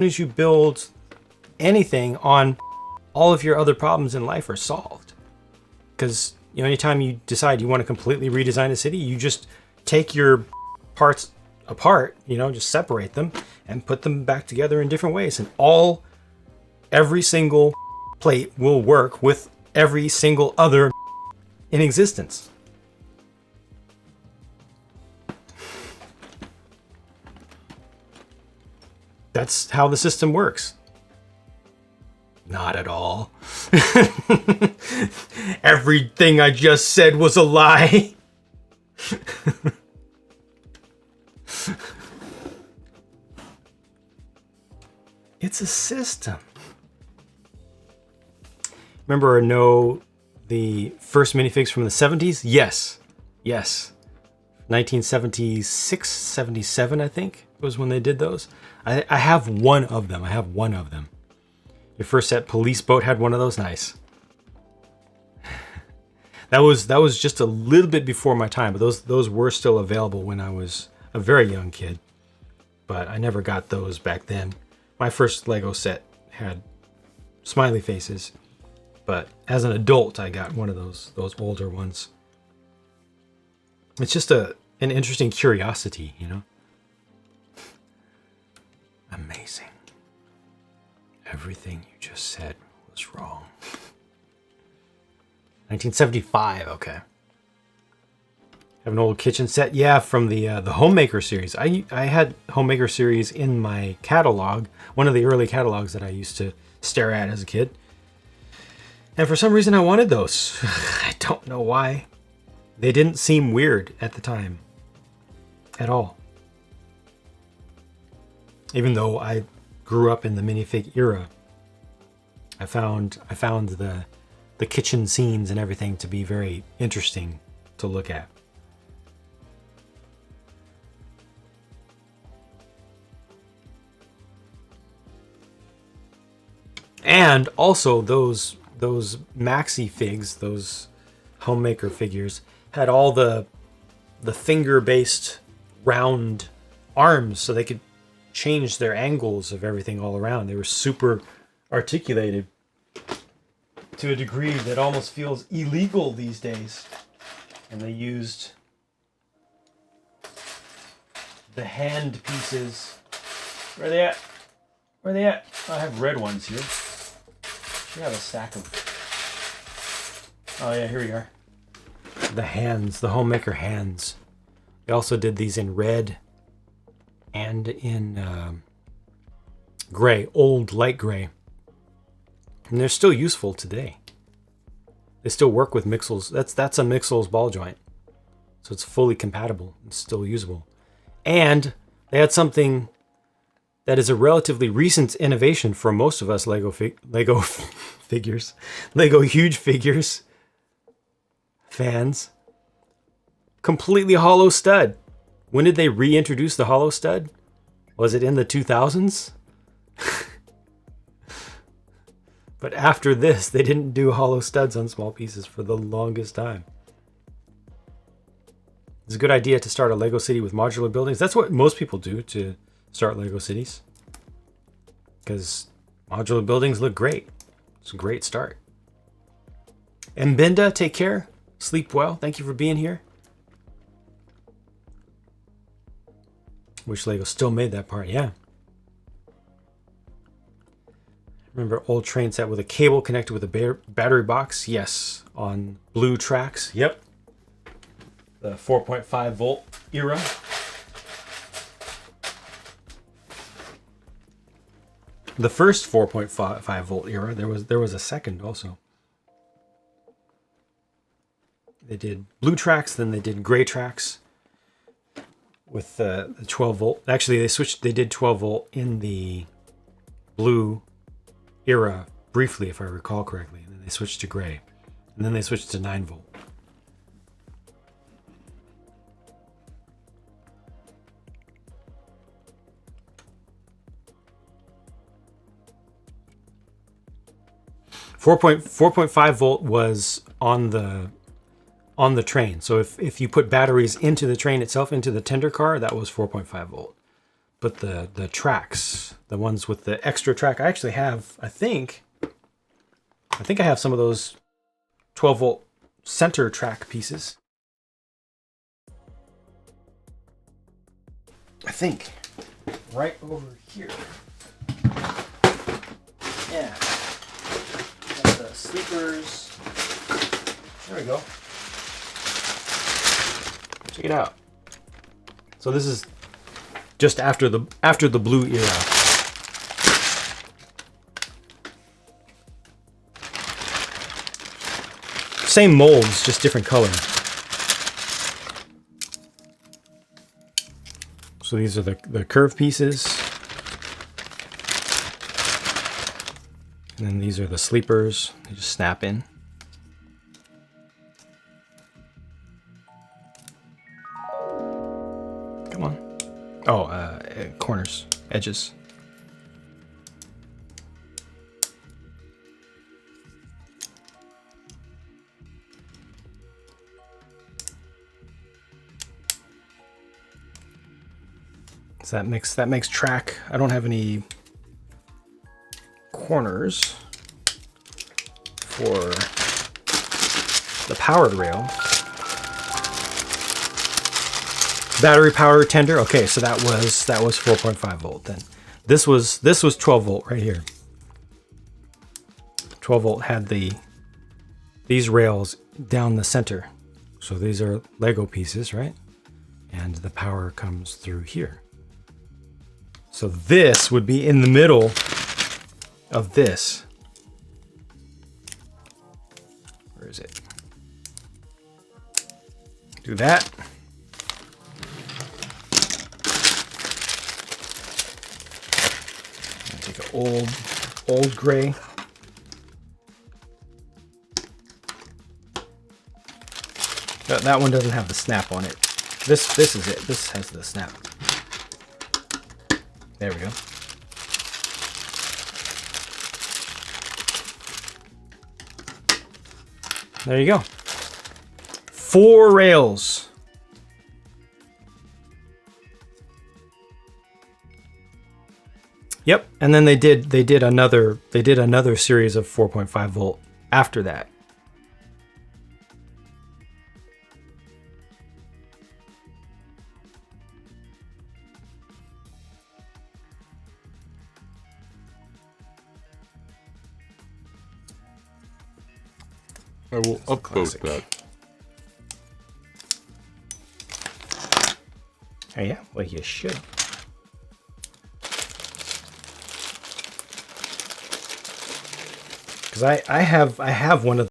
as you build anything on, all of your other problems in life are solved. Because, you know, anytime you decide you want to completely redesign a city, you just take your parts apart, you know, just separate them and put them back together in different ways. And every single plate will work with every single other in existence. That's how the system works. Not at all. Everything I just said was a lie. It's a system. Remember the first minifigs from the 70s? Yes. 1976, 77, I think, was when they did those. I have one of them. Your first set police boat had one of those. Nice. That was just a little bit before my time, but those were still available when I was a very young kid. But I never got those back then. My first Lego set had smiley faces, but as an adult, I got one of those older ones. It's just an interesting curiosity, you know? Amazing. Everything you just said was wrong. 1975, okay. Have an old kitchen set? Yeah, from the Homemaker series. I had Homemaker series in my catalog, one of the early catalogs that I used to stare at as a kid. And for some reason I wanted those. I don't know why. They didn't seem weird at the time. At all. Even though I grew up in the minifig era, I found the kitchen scenes and everything to be very interesting to look at. And also those maxi figs, those Homemaker figures, had all the finger-based round arms, so they could change their angles of everything all around. They were super articulated to a degree that almost feels illegal these days. And they used the hand pieces. Where are they at? Where are they at? I have red ones here. We have a stack of... Oh yeah, here we are. The hands, the Homemaker hands. They also did these in red and in gray, old light gray. And they're still useful today. They still work with Mixel's. That's a Mixel's ball joint. So it's fully compatible. It's still usable. And they had something that is a relatively recent innovation for most of us Lego figures. Lego huge figures fans. Completely hollow stud. When did they reintroduce the hollow stud? Was it in the 2000s? But after this, they didn't do hollow studs on small pieces for the longest time. It's a good idea to start a Lego city with modular buildings. That's what most people do to start Lego cities. Because modular buildings look great. It's a great start. And Binda, take care. Sleep well. Thank you for being here. Wish Lego still made that part. Yeah. Remember old train set with a cable connected with a battery box? Yes. On blue tracks. Yep. The 4.5 volt era. The first 4.5 volt era. There was a second also. They did blue tracks, then they did gray tracks with the 12 volt. Actually, they did 12 volt in the blue era briefly, if I recall correctly. And then they switched to gray. And then they switched to 9 volt. Four point five volt was on the train. So if you put batteries into the train itself, into the tender car, that was 4.5 volt. but the tracks, the ones with the extra track, I actually have, I think I have some of those 12-volt center track pieces. I think right over here. Yeah. Got the sleepers. There we go. Check it out. So this is just after the blue era. Same molds, just different color. So these are the curved pieces. And then these are the sleepers. They just snap in. Come on. Oh, corners, edges. So that makes track. I don't have any corners for the powered rail. Battery power tender. Okay, so that was 4.5 volt then. This was 12 volt right here. 12 volt had these rails down the center. So these are Lego pieces, right? And the power comes through here. So this would be in the middle of this. Where is it? Do that. Take an old gray. That one doesn't have the snap on it. This is it. This has the snap. There we go. There you go. 4 rails. Yep, and then they did another series of 4.5 volt after that. I will upvote that. Oh yeah, well you should. Because I have one of